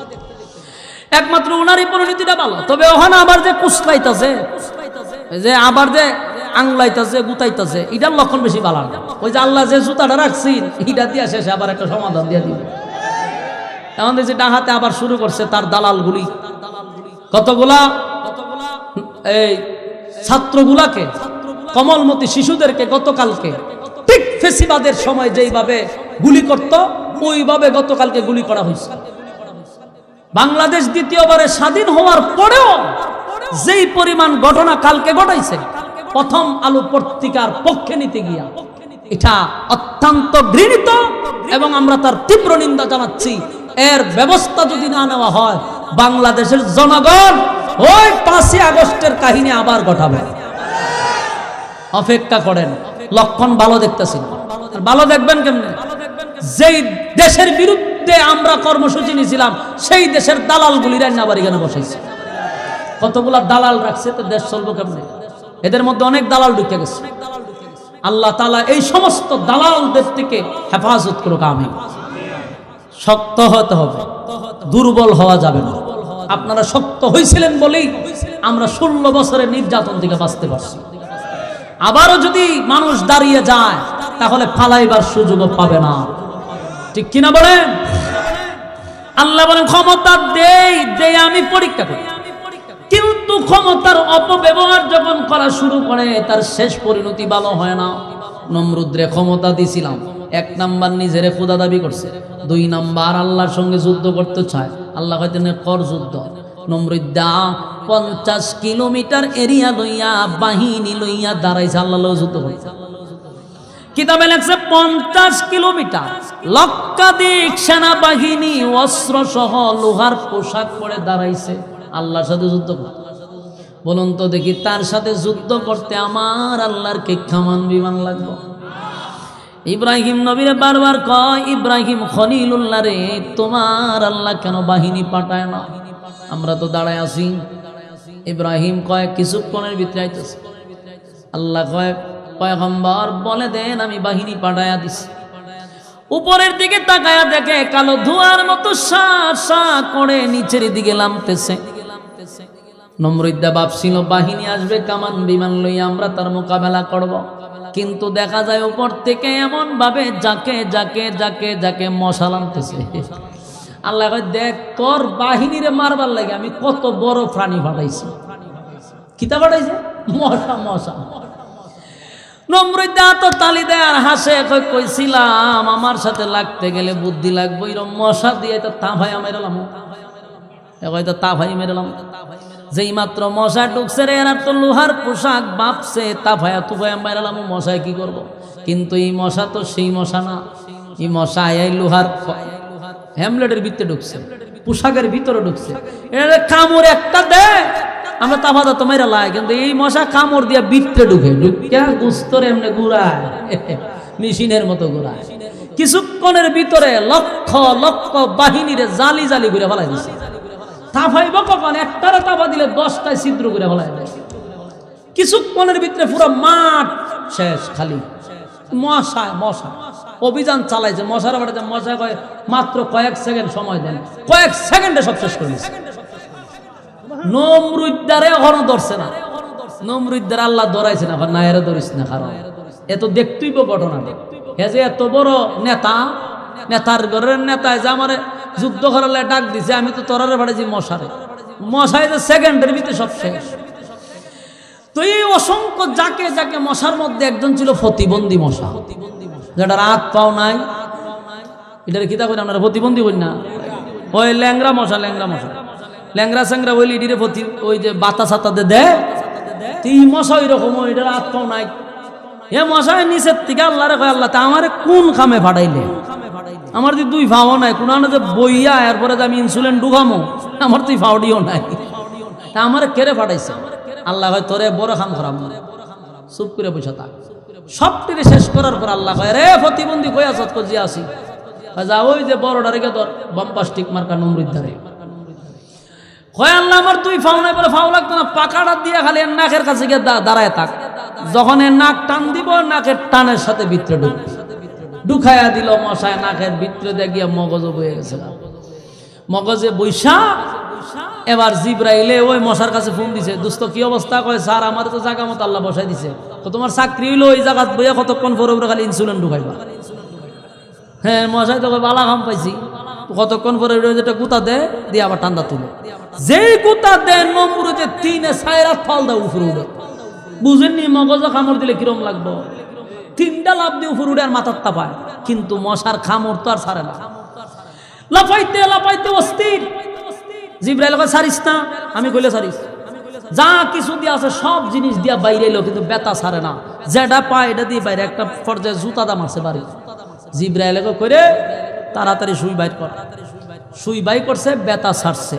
একমাত্র ওনারই পরিণতিটা ভালো। তবে ওখানে আবার যে কুসলাইতেছে, যে আবার যে আংলাইতেছে গুতাইতেছে, এটার লক্ষণ বেশি ভালো না। ওই যে আল্লাহ যে জুতাটা রাখছেন এটা দিয়া শেষে আবার একটা সমাধান দিয়ে দিবে। এখন যে ডাহাতে আবার শুরু করছে তার দালালগুলি, কতগুলা এই ছাত্রগুলাকে, কমলমতি শিশুদেরকে গতকালকে ঠিক ফেসিবাদের সময় যেইভাবে গুলি করত ওইভাবে গতকালকে গুলি করা হয়েছে। বাংলাদেশ দ্বিতীয়বারে স্বাধীন হওয়ার পরেও যেই পরিমাণ ঘটনা কালকে ঘটাইছে, প্রথম আলো পত্রিকার পক্ষে নিতে গিয়া, এটা অত্যন্ত ঘৃণিত এবং আমরা তার তীব্র নিন্দা জানাচ্ছি। এর ব্যবস্থা যদি না নেওয়া হয়, বাংলাদেশের জনগণ ওই 5ই আগস্টের কাহিনী আবার ঘটাবে। অপেক্ষা করেন, লক্ষণ ভালো দেখতেছি না। ভালো দেখবেন কেমনে? যেই দেশের বিরুদ্ধে আমরা কর্মসূচি নিয়েছিলাম সেই দেশের দালালগুলি রান্নাবার এখানে বসাইছে। কতগুলা দালাল রাখছে, তো দেশ চলবো কেমনে? এদের মধ্যে অনেক দালাল ঢুকে গেছে। আল্লাহ তাআলা এই সমস্ত দালালদের থেকে হেফাজত করুক। আমিন। শক্ত হতে হবে, দুর্বল হওয়া যাবে না। আপনারা শক্ত হয়েছিলেন বলেই আমরা 16 বছরের নির্যাতন থেকে বাঁচতে পারছি। আবারও যদি মানুষ দাঁড়িয়ে যায় তাহলে পালাইবার সুযোগও পাবে না, ঠিক কিনা বলেন? আল্লাহ বলেন ক্ষমতা দেই আমি পরীক্ষা করি, কিন্তু ক্ষমতার অপব্যবহার যখন করা শুরু করে তার শেষ পরিণতি ভালো হয় না। নমরুদরে ক্ষমতা দিছিলাম, 1 নাম্বার নিজেরে খোদা দাবি করছে, 2 নাম্বার আল্লাহর সঙ্গে যুদ্ধ করতে চায়। আল্লাহ হয়তো কর যুদ্ধ। নমরুদ্দা 50 কিলোমিটার এরিয়া লইয়া বাহিনী লইয়া দাঁড়াইছে, আল্লাহ যুদ্ধ করছে। কিতাবে লেখছে 50 কিলোমিটার লক্ষাধিক সেনাবাহিনী অস্ত্র সহ লোহার পোশাক পরে দাঁড়াইছে আল্লাহর সাথে যুদ্ধ করতে। বলুন তো দেখি, তার সাথে যুদ্ধ করতে আমার আল্লাহর কে কামান বিমান লাগবে? ইব্রাহিম নবীরে বারবার কয়, ইব্রাহিম খলিলুল্লাহ রে, তোমার আল্লাহ কেন বাহিনী পাঠায় না? আমরা তো দাঁড়ায় আছি। ইব্রাহিম কয় কিছুক্ষণের ভিতরে আইতেছে। আল্লাহ কয় পয়গম্বর বলে দেন আমি বাহিনী পাঠায়া দিছি। উপরের দিকে তাকায়া দেখে কালো ধোঁয়ার মতো সা করে নিচের দিকে নামতেছে। নমরুদ্দা ভাবছিল বাহিনী আসবে কামান বিমান লইয়া, আমরা তার মোকাবেলা করব। কিন্তু দেখা যায় উপর থেকে এমন ভাবে যাকে যাকে যাকে যাকে মশা নামতেছে। আল্লাহ কয় দেখ, তোর বাহিনীরে মারবার লাগে আমি কত বড় প্রাণী পাঠাইছি। কিতা পাঠাইছে? মশা। মশা। নমরুদ্দা তো তালি দেয় আর হাসে, কইছিলাম আমার সাথে লাগতে গেলে বুদ্ধি লাগবে, এরকম মশা দিয়ে তো তা ভাই মেরালাম, হয়তো তা ভাই মেরালাম। যেই মাত্র মশা ঢুকছে রে, এরা তো লোহার পোশাক বাপছে, তা ভাইয়া তু ভাইয়া মেরালাম, মশায় কি করব? কিন্তু এই মশা তো সেই মশা না, এই মশা এই লোহার হ্যামলেটের ভিতরে ঢুকছে, পোশাকের ভিতরে ঢুকছে। এটা কামড় একটা দে, আমরা তাফাদা তো মেরা লাই, কিন্তু এই মশা কামড় দিয়া ভিতরে ঢুকে গুস্তরে এমনি ঘুরায়, মেশিনের মতো ঘুরায়। কিছুক্ষণের ভিতরে লক্ষ লক্ষ বাহিনীরে জালি জালি ঘুরে ফেলাই দিচ্ছে। তাফাইব কখন? একটারে তাফা দিলে 10টায় ছিদ্র করে ফেলাই দেয়। কিছুক্ষণের ভিতরে পুরো মাঠ শেষ, খালি মশায় মশা। অভিযান চালাইছে মশার বাড়িতে। মশা কয় মাত্র কয়েক সেকেন্ড সময় দেন, কয়েক সেকেন্ডে সব শেষ করে দিচ্ছে। নমরুদ্দারে এখনো ধরছে না। নমরুদ্দার আল্লাহ ধরাইছে না, না এরা ধরিস না, কারণ এত দেখতেই ঘটনা। হে যে এত বড় নেতা, নেতার ঘরের নেতায় যে আমার যুদ্ধ করালে ডাক দিছে, আমি তো তোরারে বাড়াইছি মশারে। মশায় যে সেকেন্ডের ভিতরে সব শেষ। তো এই অসংখ্য যাকে যাকে মশার মধ্যে একজন ছিল প্রতিবন্ধী মশা, যেটা রাত পাও নাই। এটার কিতা করে আপনারা প্রতিবন্ধী বলি না, ওই ল্যাংরা মশা। ল্যাংরা মশা, ল্যাংরা স্যাংরা ওই লিডিরে প্রতি ওই যে বাতা সাতাতে দেয়, এই মশা ওই রকম, ওইটা রাত পাও নাই। এ মশায় নিচের থেকে আল্লাহরে কয়, আল্লাহ তা আমার কোন খামে ফাটাইলে? আমার তো 2 ফাও নাই, কোন যে বইয়া এরপরে আমি ইনসুলিন ঢুকামো, আমার তুই ফাউডিও নাই, তা আমার কেড়ে ফাটাইছে। আল্লাহ হয় তোরে বড় খাম করাম, চুপ করে বসে থাক। সবটিরে শেষ করার পর আল্লাহ কয়, রে প্রতিবন্ধী কই আছত? কজি আসি। যা ওই যে বড়টা রেখে তোর বম্পাস্টিক মার্কা নমরুদ ধারে হয় আল্লাহ আমার তুই ফাও নাই বলে ফাও লাগতো না, পাকাটা দিয়ে খালি এর নাকের কাছে গিয়ে দাঁড়ায় থাক, যখন এর নাক টান দিব নাকের টানের সাথে ভিতরে ঢুকাইয়া দিল মশায়, নাকের ভিতরে দিয়ে গিয়ে মগজে বয়ে গেছে, মগজে বৈশা। এবার জিব্রাইলে ওই মশার কাছে ফোন দিছে, দোস্ত কি অবস্থা? কয় স্যার আমার তো জায়গা মতো আল্লাহ বসাই দিছে, তো তোমার চাকরি হইলো ওই জায়গা বইয়া কতক্ষণ পরে খালি ইনসুলিন ঢুকাইবা। হ্যাঁ মশাই তো বালা ঘাম পাইছি, কতক্ষণ পরে যেটা গুতা দেয় দিয়ে আবার ঠান্ডা তুলে, যেই গুতা দেয় নমরুদে 3 ফল দেয় উপরে উঠে। বুঝেননি মগজে কামড় দিলে কিরম লাগবো? 3টা লাভ দিয়ে উপরে উঠে আর মাথার তাপায়, কিন্তু মশার কামড় তো আর ছাড়ে না, লাফাইতে লাফাইতে অস্থির। জিব্রাইল কয় ছাড়িস না, আমি কইলে ছাড়িস, যা কিছু দিয়ে আছে সব জিনিস দিয়া বাইরে এলো, কিন্তু ব্যথা ছাড়ে না, যেটা পায় এটা দিয়ে বাইরে। একটা পর্যায়ে জুতা দাম আছে বাড়ি, জিব্রাইল করে তাড়াতাড়ি সুই বাইর কর, সুই বাই করছে, ব্যথা ছাড়ছে।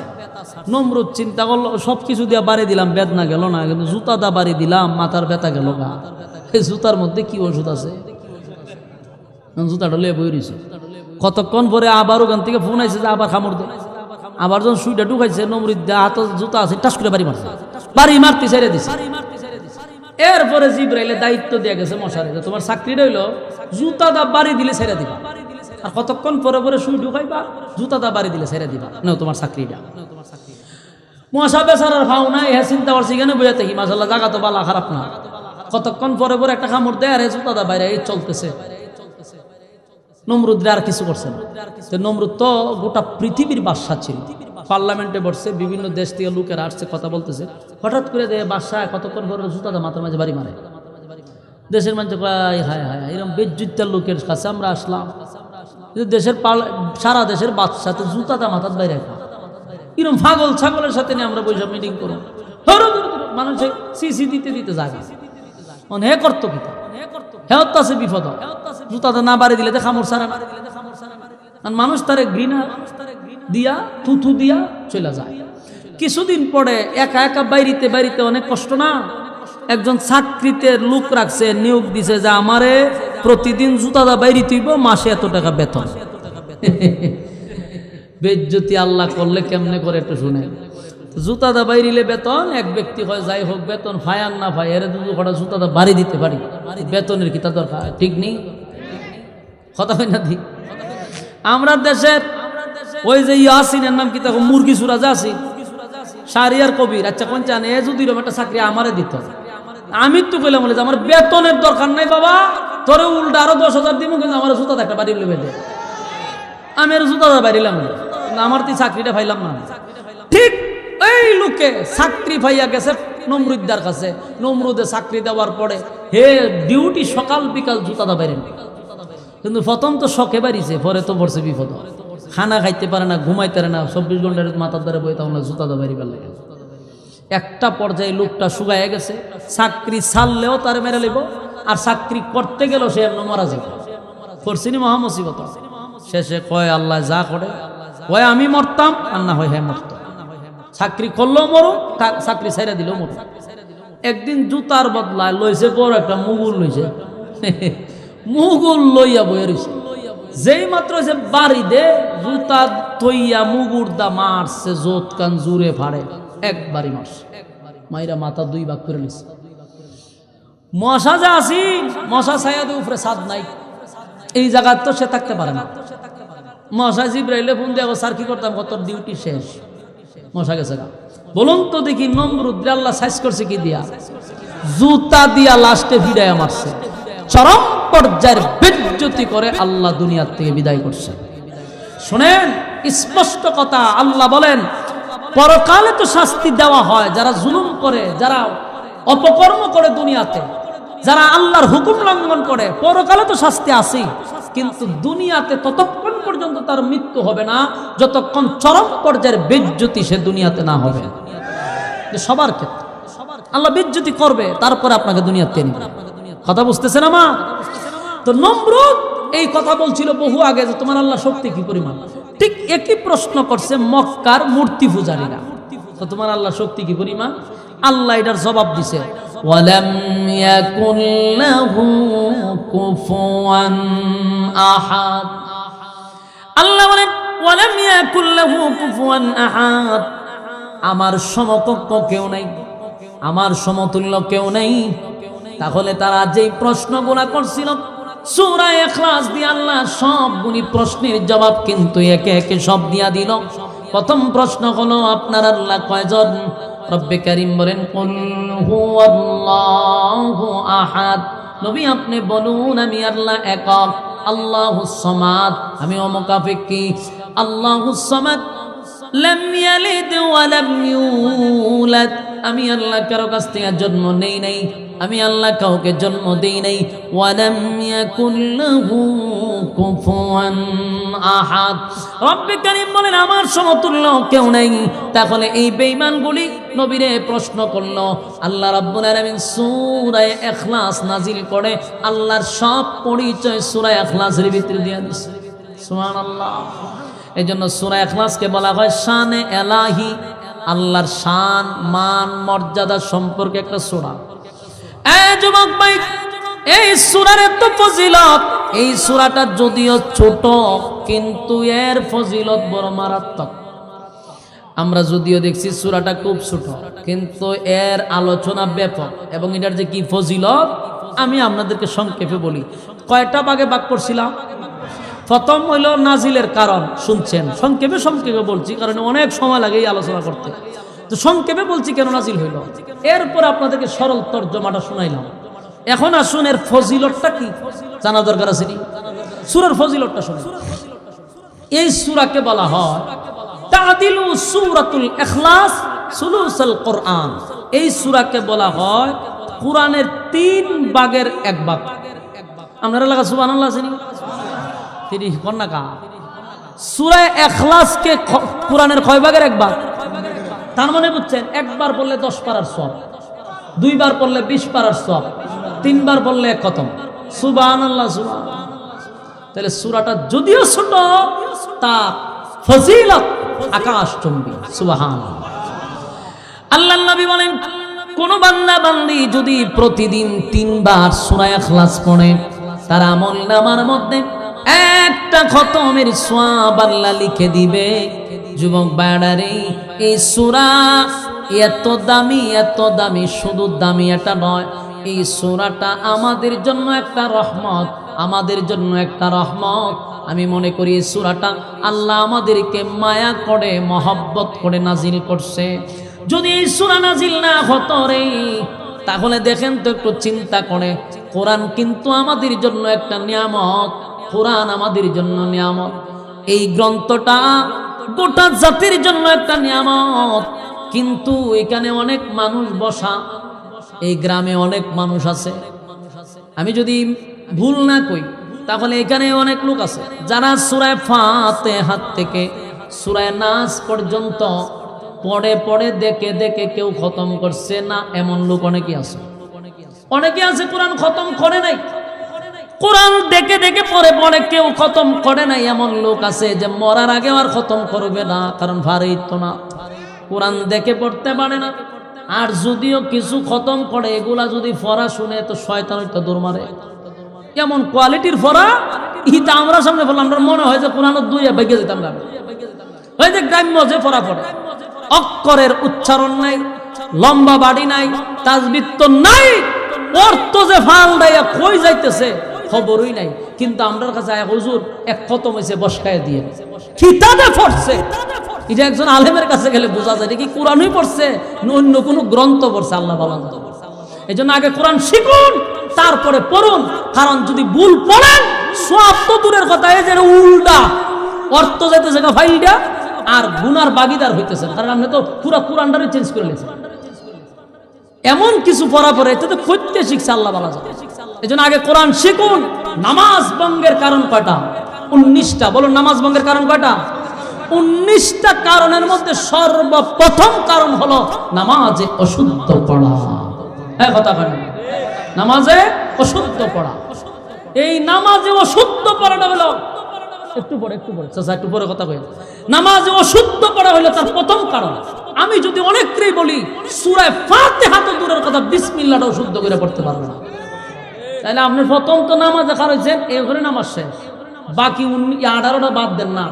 নমরুদ চিন্তা করলো সবকিছু দিয়া বাড়ি দিলাম, বেদনা গেল না, কিন্তু জুতা দা বাড়ি দিলাম, মাথার ব্যথা গেল না। এই জুতার মধ্যে কি ওষুধ আছে? জুতাটা লিয়ে বই রয়েছে। কতক্ষণ পরে আবার ওখান থেকে ফোন আইছে যে আবার কামড় দে। আবার যখন সুইটা ঢুকাইছে নমরুদ হাত জুতা আছে টাস করে বাড়ি মারছে, বাড়ি মারতে ছেড়ে দিছে। এরপরে জিব্রাইলে দায়িত্ব দিয়ে গেছে মশারে, যে তোমার চাকরিটা হইলো জুতা দা বাড়ি দিলে ছেড়ে দিবা, আর কতক্ষণ পরে পরে সুই ঢুকাইবা, জুতা দা বাড়ি দিলে ছেড়ে দিবা, না তোমার চাকরিটা। মশা বেচারার খাও নাই, হ্যাঁ চিন্তা করছি কেন বুঝে থাকি, মাশাআল্লাহ জায়গা তো বালা খারাপ না। কতক্ষণ পরে পরে একটা কামড় দেয় আর জুতা দা বাইরে চলতেছে। নমরুদ আর কিছু করছে না। নমরুদ তো গোটা পৃথিবীর বাদশা ছিল, পার্লামেন্টে বসছে, বিভিন্ন দেশ থেকে লোকেরা আসছে, কথা বলতেছে। হঠাৎ করে দেয় বাদশাহ কতক্ষণ পরে জুতা দা মাথার মাঝে বাড়ি মারে। দেশের মানুষ কয় হায় হায় এরকম বেজ্জুতার লোকের কাছে আমরা আসলাম, দেশের সারা দেশের বাদশাতে জুতা দা মাথার বাইরে এরকম পাগল ছাগলের সাথে নিয়ে আমরা বৈশাখ মিটিং করো, মানুষে সিসি দিতে দিতে যায় হে করতো কি হেত আছে বিপদ, জুতাতে না বাড়ি দিলে খামড় সারা না, মানুষ তারে ঘৃণা দিয়া থুথু দিয়া চলে যায়। কিছুদিন পরে একা একা বাইরিতে বাইরিতে অনেক কষ্ট না, একজন চাকরিতে লোক রাখছে, নিয়োগ দিছে যে আমারে প্রতিদিন জুতাদা বাইরে তুইব, মাসে এত টাকা বেতন। বেজ্জতি আল্লাহ করলে কেমনে করে একটু শুনে। জুতাদা বাইরিলে বেতন, এক ব্যক্তি হয় যাই হোক বেতন ফায়ার না ফাই এর কটা জুতাদা বাড়ি দিতে পারি, বেতনের কি তা দরকার? ঠিক নেই কথা হয় না ঠিক। আমরা দেশের ওই যে ইয়াসিনের নাম কি তখন মুরগি সুরা যাসি শাহরিয়ার কবির, আচ্ছা কোন চান এ যদি একটা চাকরি আমারে দিত, আমি তো কইলাম বলে যে আমার বেতনের দরকার নাই বাবা, তোরে উল্টা আরো 10,000 দিব, কিন্তু আমার জুতা একটা বাড়ি লেবে, আমি আর জুতা বাড়িলাম না, আমার তো চাকরিটা পাইলাম না। ঠিক এই লোকে চাকরি পাইয়া গেছে নমরুদ্দার কাছে, নমরুদে চাকরি দেওয়ার পরে হে ডিউটি সকাল বিকাল জুতাদা বাইরে, কিন্তু প্রথম তো শখে বাড়িছে, পরে তো পড়ছে বিপদ, খানা খাইতে পারে না, ঘুমাইতে পারে না, 24 ঘন্টার মাথার দ্বারা বই, তখন জুতাদা বাড়ি পারলে একটা পর্যায়ে লোকটা শুকাইয়া গেছে, চাকরি ছাড়লেও তার মেরে লিব, আর চাকরি করতে গেলেও সে মারা যাবে, করছিনি মহামসিবত। শেষে কয় আল্লাহ যা করে, কয় আমি মরতাম আর না হয় হ্যাঁ মরতাম, চাকরি করলেও মরো, চাকরি ছেড়ে দিলেও মরো। একদিন জুতার বদলায় লইছে বড় একটা মুগুল লইছে, মুগুল লইয়া বইয়া রইছে, যেই মাত্র সে বাড়ি দে জুতা থইয়া মুগুর দা মারছে, জোত কান জুড়ে ফাড়ে, একবারই মারছে, মাইরা মাথা 2 ভাগ করে নিছে। মশা যা আসি মশা ছায়াদের উপরে ছাদ নাই, এই জায়গা তো সে থাকতে পারে না। মশা জিব্রাইলে ফোন দিয়ে স্যার কি করতাম, কত ডিউটি শেষ, মশা গেছে গা। বলুন তো দেখি নমরুদ আল্লাহ সাইজ করছে কি দিয়া, জুতা দিয়া লাস্টে ভিড়াইয়া মারছে, চরম পর্যায়ের বেজ্জতি করে আল্লাহ দুনিয়ার থেকে বিদায় করছে। শুনেন স্পষ্ট কথা, আল্লাহ বলেন পরকালে তো শাস্তি দেওয়া হয় যারা জুলুম করে, যারা অপকর্ম করে দুনিয়াতে, যারা আল্লাহর হুকুম লঙ্ঘন করে, পরকালে তো শাস্তি আসেই, কিন্তু দুনিয়াতে ততক্ষণ পর্যন্ত তার মৃত্যু হবে না যতক্ষণ চরম পর্যায়ের বেজ্জতি সে দুনিয়াতে না হবে। সবার ক্ষেত্রে আল্লাহ বেজ্জতি করবে, তারপরে আপনাকে দুনিয়াতে নিবে। কথা বুঝতেছেন আমার? তো নমরুদ এই কথা বলছিল বহু আগে যে তোমার আল্লাহ শক্তি কি পরিমাণ, ঠিক একই প্রশ্ন করছে মক্কার মূর্তি পূজারীরা, তো তোমার আল্লাহ শক্তি কি পরিমাণ? আল্লাহ এটার জবাব দিছে, ওয়ালাম ইয়াকুল লাহু কুফুয়ান আহাদ, আল্লাহ বলেন ওয়ালাম ইয়াকুল লাহু কুফুয়ান আহাদ, আমার সমকক্ষ কেউ নাই, আমার সমতুল্য কেউ নেই। তাহলে তারা যেই প্রশ্নগুলা করছিল সূরা ইখলাস দিয়ে আল্লাহ সবগুলি প্রশ্নের জবাব কিন্তু একে একে সব দিয়া দিল। প্রথম প্রশ্ন হলো আপনার আল্লাহ কয়জন? রব্বে কারীম বলেন কুল হুয়াল্লাহু আহাদ, নবী আপনি বলুন আমি আল্লাহ একক। আল্লাহুস সামাদ, আমি অমুকাফেক্কি। আল্লাহুস সামাদ লাম ইয়ালিদ ওয়া লাম ইউলাদ, আমি আল্লাহ কারো কাছ থেকে জন্ম নেই নাই, আমি আল্লাহ কাউকে জন্ম দেই নাই। ওয়ালাম ইয়াকুল লাহু কুফুয়ান আহাদ, রব্বে কারীম বলেন আমার সমতুল্য কেউ নাই। তাহলে এই বেঈমানগুলি নবীরে প্রশ্ন করলো, আল্লাহ রাব্বুল আলামিন সূরা ইখলাস নাজিল করে আল্লাহর সব পরিচয় সূরা ইখলাসের ভিতরে দিয়ে দিয়েছে। সুবহানাল্লাহ। এই জন্য সূরা ইখলাসকে বলা হয় শানে এলাহি, আল্লাহর শান মান মর্যাদা সম্পর্কে একটা সূরা। এই যুবক ভাই, এই সূরার এত ফজিলত, এই সূরাটা যদিও ছোট কিন্তু এর ফজিলত বড় মারাত্মক। আমরা যদিও দেখছি সূরাটা খুব ছোট কিন্তু এর আলোচনা ব্যাপক, এবং এটার যে কি ফজিলত আমি আপনাদেরকে সংক্ষেপে বলি। কয়টা ভাগে ভাগ করছিলাম? প্রথম হইল নাজিলের কারণ, শুনছেন, সংক্ষেপে সংক্ষেপে বলছি কারণ অনেক সময় লাগে এই আলোচনা করতে, তো সংক্ষেপে বলছি কেন নাজিল হইল। এরপর আপনাদেরকে সরল তর্জমাটা শুনাইলাম। এখন আসুন এর ফজিলতটা কি জানা দরকার আছে নি? সূরার ফজিলতটা শুনুন। এই সূরাকে বলা হয় তাদিলু সূরাতুল ইখলাস সুলুসুল কোরআন। এই সূরাকে বলা হয় কোরআনের 3 ভাগের 1 ভাগ। আপনারা লাগা সুবহানাল্লাহ আছে নি? সূরা ইখলাসকে কোরআনের কয় ভাগের 1 ভাগ? তার মানে বুঝছেন, একবার পড়লে 10 পারার সওয়াব, 2 বার পড়লে 20 পারার সওয়াব, 3 বার পড়লে 1 খতম। সুবহানাল্লাহ সুবহানাল্লাহ। তাহলে সূরাটা যদিও ছোট তার ফজিলত আকাশচুম্বী। সুবহানাল্লাহ। আল্লাহর নবী বলেন কোন বান্দা বান্দি যদি প্রতিদিন 3 বার সূরা ইখলাস পড়ে তার আমলনামার মধ্যে একটা খতমের সওয়াব আল্লাহ লিখে দিবে। যুবক ভাইরা, এই সূরা এত দামি, শুধু দামি এটা নয়, এই সূরাটা আমাদের জন্য একটা রহমত, আমাদের জন্য একটা রহমত। আমি মনে করি এই সূরাটা আল্লাহ আমাদেরকে মায়া করে মহব্বত করে নাজিল করছে। যদি এই সূরা নাজিল না হতো রে, তাহলে দেখেন তো একটু চিন্তা করে, কোরআন কিন্তু আমাদের জন্য একটা নিয়ামত, কোরআন আমাদের জন্য নিয়ামত। এই গ্রন্থটা গোটা জাতির জন্য একটা নিয়ামত, কিন্তু এখানে অনেক মানুষ বসা, এই গ্রামে অনেক মানুষ আছে। আমি যদি ভুল না কই তাহলে এখানে অনেক লোক আছে যারা সূরা ফাতিহা থেকে সূরা নাস পর্যন্ত পড়ে পড়ে দেখে দেখে কেউ খতম করছে না, এমন লোক অনেকে আছে। অনেকে আছে কোরআন খতম করে নাই, কোরআন দেখে দেখে পড়ে পড়ে কেউ খতম করে নাই, এমন লোক আছে যে মরার আগে আর খতম করবে না, কারণ ফারিত না, কোরআন দেখে পড়তে পারে না। আর যদিও কিছু খতম করে, এগুলা যদি ফরা শুনে তো শয়তান তো দৌড় মারে। কেমন কোয়ালিটির ফরা, ইটা আমরা সামনে বললাম, আমরা মনে হয় যে কোরআন 2 বেগে যেতাম না। ওই যে গ্রাম্য যে ফরা পড়ে, অক্ষরের উচ্চারণ নাই, লম্বা বাড়ি নাই, তাজবিদ তো নাই, অর্থ যে ফাল দেয়া কই যাইতেছে খবরই নাই। কিন্তু আমরার কাছে হুজুর এক খতম হইছে বসকায় দিয়ে কিতাবে পড়ছে, এটা একজন আলেমের কাছে গেলে বোঝা যায় কি কোরআনই পড়ছে না অন্য কোনো গ্রন্থ পড়ছে। আল্লাহ ভালো জানে। এই জন্য আগে কোরআন শিখুন, তারপরে পড়ুন। কারণ যদি ভুল পড়েন সব তো দূরের কথা, এই যে উল্টা অর্থ যাইতেছে ফাইলটা আর গুনার বাগিদার হইতেছে, কারণ আপনি তো পুরো কোরআনটারে চেঞ্জ করে নিয়েছেন। এমন কিছু পড়া পড়ে এতে তো খুঁজতে শিখছে। আল্লাহ ভালো জানে। এই জন্য আগে কোরআন শিখুন। নামাজ ভঙ্গের কারণ কয়টা? 19টা। বলুন নামাজ ভঙ্গের কারণ কয়টা? 19টা কারণের মধ্যে সর্বপ্রথম কারণ হলো নামাজে অশুদ্ধ পড়া। হ্যাঁ কথা বলেন, নামাজে অশুদ্ধ পড়া। এই নামাজে অশুদ্ধ পড়াটা হলো একটু পরে চাচা একটু পরে কথা বলেন। নামাজে অশুদ্ধ পড়া হলো তার প্রথম কারণ। আমি যদি অনেককেই বলি সূরা ফাতিহা তো দূরের কথা, বিসমিল্লাহটাও শুদ্ধ করে পড়তে পারবে না, তাহলে আপনি প্রথম তো নামাজে খারাপ হয়েছেন, এরপরে নামাজ শেষ। বাকি 18টা বাদ দেন না,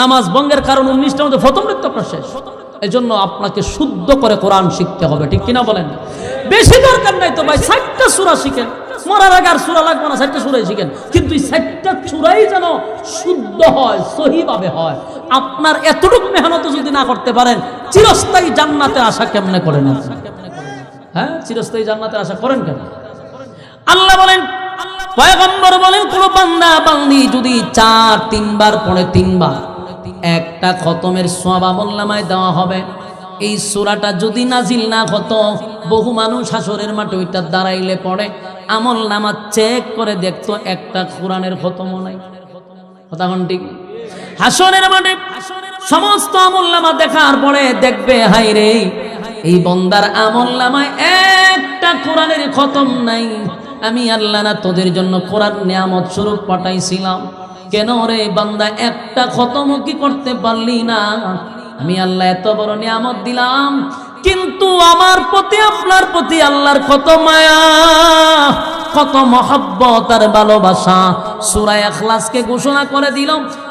নামাজ ভঙ্গের কারণ 19টার মধ্যে প্রথম নৃত্য আপনার শেষ। এই জন্য আপনাকে শুদ্ধ করে কোরআন শিখতে হবে, ঠিক কিনা বলেন? বেশি দরকার নাই তো ভাই, 60টা সূরা শিখেন, মরার আগে আর সূরা লাগবে না, 60টা সূরাই শিখেন, কিন্তু এই 60টা সূরাই যেন শুদ্ধ হয়, সহিভাবে হয়। আপনার এতটুকু মেহনত যদি না করতে পারেন, চিরস্থায়ী জান্নাতে আশা কেমনে করেন? হ্যাঁ, চিরস্থায়ী জান্নাতে আশা করেন কেন? আল্লাহ বলেন, পয়গম্বর বলেন, কোন বান্দা বান্দি যদি 3 বার পড়ে, 3 বার একটা খতমের সওয়াব আমলনামায় দেওয়া হবে। এই সূরাটা যদি নাজিল না হতো, বহু মানুষ হাসরের মাঠে ওইটা দাঁড়াইলে পড়ে আমলনামা চেক করে দেখতো একটা কোরআনের খতমও নাই। কথা কোন ঠিক? হাসরের মাঠে সমস্ত আমলনামা দেখার পরে দেখবে, হায় রে, এই বান্দার আমলনামায় একটা কোরআনের খতম নাই। আমি আল্লাহ না তোদের জন্য কোরআন নিয়ামত স্বরূপ পাঠাইছিলাম, কেন রে বান্দা একটা খতমও কি করতে পারলি না? আমি আল্লাহ এত বড় নিয়ামত দিলাম, কিন্তু আমার প্রতি আপনার প্রতি আল্লাহর কত মায়া, কত মহব্বত আর ভালোবাসা। সূরা ইখলাসকে ঘোষণা করে দিল,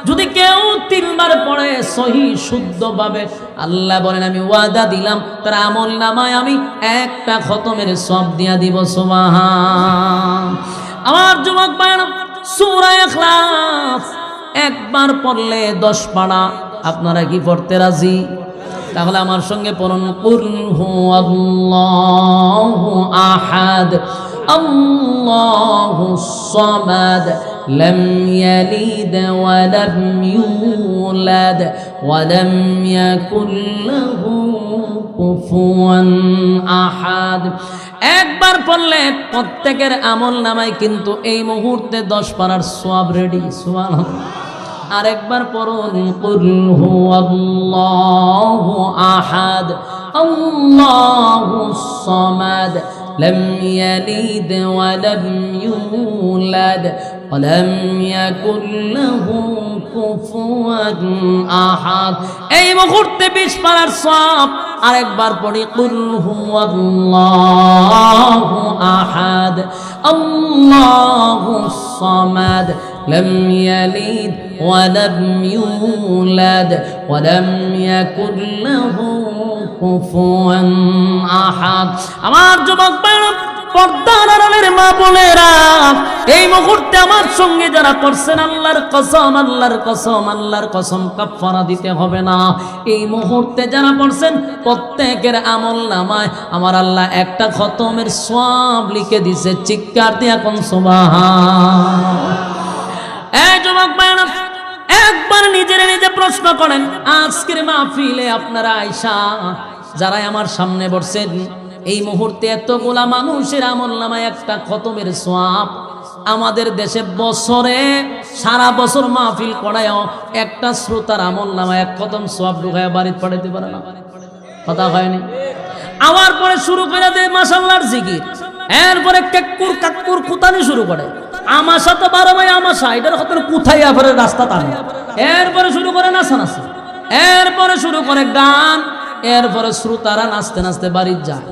যদি কেউ 3 বার পড়ে সহি শুদ্ধভাবে, আল্লাহ বলেন আমি ওয়াদা দিলাম তার আমলনামায় আমি একটা খতমের সওয়াব দিয়া দিব। সুবহান। আমার যুবক ভাইরা, সূরা ইখলাস একবার পড়লে 10 পারা। আপনারা কি পড়তে রাজি? তাহলে আমার সঙ্গে পড়ুন, কুল হুয়াল্লাহু আহাদ আল্লাহুস সামাদ লাম ইয়ালিদ ওয়া লাম ইউলাদ ওয়া লাম ইয়াকুল লাহু কুফুয়ান আহাদ। একবার পড়লে প্রত্যেকের আমলনামায় কিন্তু এই মুহূর্তে 10 পারার সওয়াব রেডি। সুবহানাল্লাহ। আরেকবার পড়ুন, কুল হুয়াল্লাহু আহাদ আল্লাহুস সামাদ লাম ইয়ালিদ ওয়া লাম ইউলাদ ওয়া লাম ইয়াকুল লাহু কুফুয়ান আহাদ। এই মুহূর্তে 20 পারার সওয়াব। আরেকবার পড়ি, কুল হুয়াল্লাহু আহাদ আল্লাহুস সামাদ লাম ইয়ালিদ ওয়া লাম ইউলাদ ওয়া লাম ইয়াকুল লাহু কুফুয়ান আহাদ। আমার যুবক ভাইরা, পর্দার আড়ালের মা বোনেরা, এই মুহূর্তে আমার সঙ্গে যারা পড়ছেন, আল্লাহর কসম, আল্লাহর কসম, আল্লাহর কসম, কাফারা দিতে হবে না। এই মুহূর্তে যারা পড়ছেন প্রত্যেকের আমলনামায় আমার আল্লাহ একটা খতমের সওয়াব লিখে দিয়েছে। চিৎকার দিয়ে কোন সুবহান। এই যুবক ভাইরা, একবার নিজের নিজে প্রশ্ন করেন, আজকের মাহফিলে আপনারা আয়েশা যারা আমার সামনে বসছেন, এই মুহূর্তে এতগুলা মানুষের আমলনামায় একটা খতমের সওয়াব। আমাদের দেশে বছরে সারা বছর মাহফিল করায়ও একটা শ্রোতার আমলনামায় 1 খতম সওয়াব ঢুকায় বাড়িতে পাঠাইতে পারে না। কথা হয়নি? আবার পরে শুরু করে দেয় মাশাআল্লাহর জিকির, এরপরে কেক্কুর কাক্কুর কুতানি শুরু করে। আমাশা তো 12 মাই আমাশা, এটার কথা কোথায় আফারের রাস্তা টানে। এরপরে শুরু করে নাচানাচি, এরপরে শুরু করে গান, এরপরে শ্রোতারা নাচতে নাচতে বাড়ি যায়।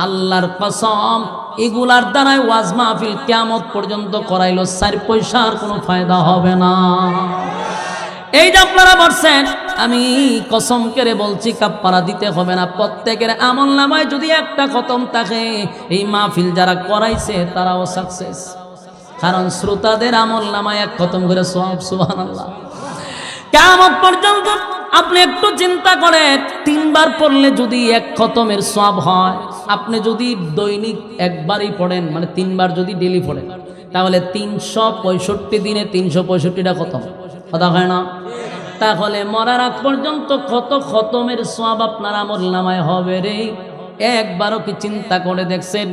আল্লাহর কসম, এগুলার দ্বারাই ওয়াজ মাহফিল কিয়ামত পর্যন্ত করাইলো 4 পয়সার কোনো ফায়দা হবে না। এই যে আপনারা বলছেন, আমি কসম করে বলছি কাফারা দিতে হবে না। প্রত্যেকের আমলনামায় যদি একটা খতম থাকে, এই মাহফিল যারা করাইছে তারাও সাকসেস, কারণ শ্রোতাদের আমলনামায় 1 খতম করে সওয়াব। সুবহানাল্লাহ। কিয়ামত পর্যন্ত আপনি একটু চিন্তা করেন, 3 বার পড়লে যদি 1 খতমের সওয়াব হয়, আপনি যদি দৈনিক একবারই পড়েন, মানে 3 বার যদি ডেলি পড়েন, তাহলে 365 দিনে 365টা খতম। কথা হয় না? তাহলে মরার আগ পর্যন্ত কত খতমের সওয়াব আপনার আমলনামায় হবে রে? একবারও কি চিন্তা করে দেখছেন,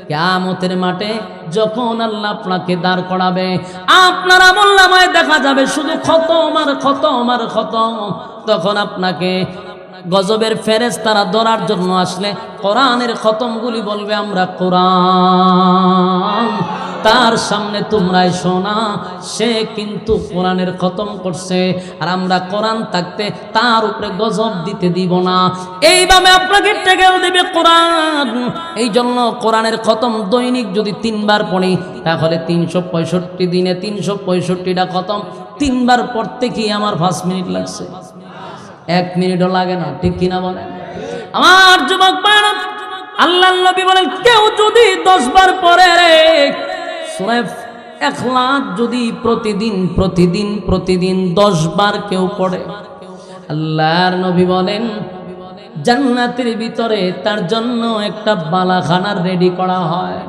কিয়ামতের মাঠে যখন আল্লাহ আপনাকে দাঁড় করাবে, আপনার আমলনামায় দেখা যাবে শুধু খতম আর খতম আর খতম। তখন আপনাকে গজবের ফেরেশতারা ধরার জন্য আসলে কোরআনের খতমগুলি বলবে, আমরা কোরআন, তার সামনে তোমরাই শোনা, সে কিন্তু কোরআনের খতম করছে, আর আমরা কোরআন থাকতে তার উপরে গজব দিতে দিব না। এইভাবে আপনাকে টেকেও দেবে কোরআন। এই জন্য কোরআনের খতম দৈনিক যদি 3 বার পড়ি, তাহলে 365 দিনে 365টা খতম। 3 বার পড়তে কি আমার 5 মিনিট লাগছে, 1 মিনিটও লাগে না, ঠিক কিনা বলেন? আমার যুবক ভাইরা, আল্লাহর নবী বলেন কেউ যদি 10 বার পড়ে রে সূরা ইখলাস যদি প্রতিদিন 10 বার কেউ পড়ে, আল্লাহর নবী বলেন জান্নাতের ভিতরে তার জন্য একটা বালাখানা রেডি করা হয়।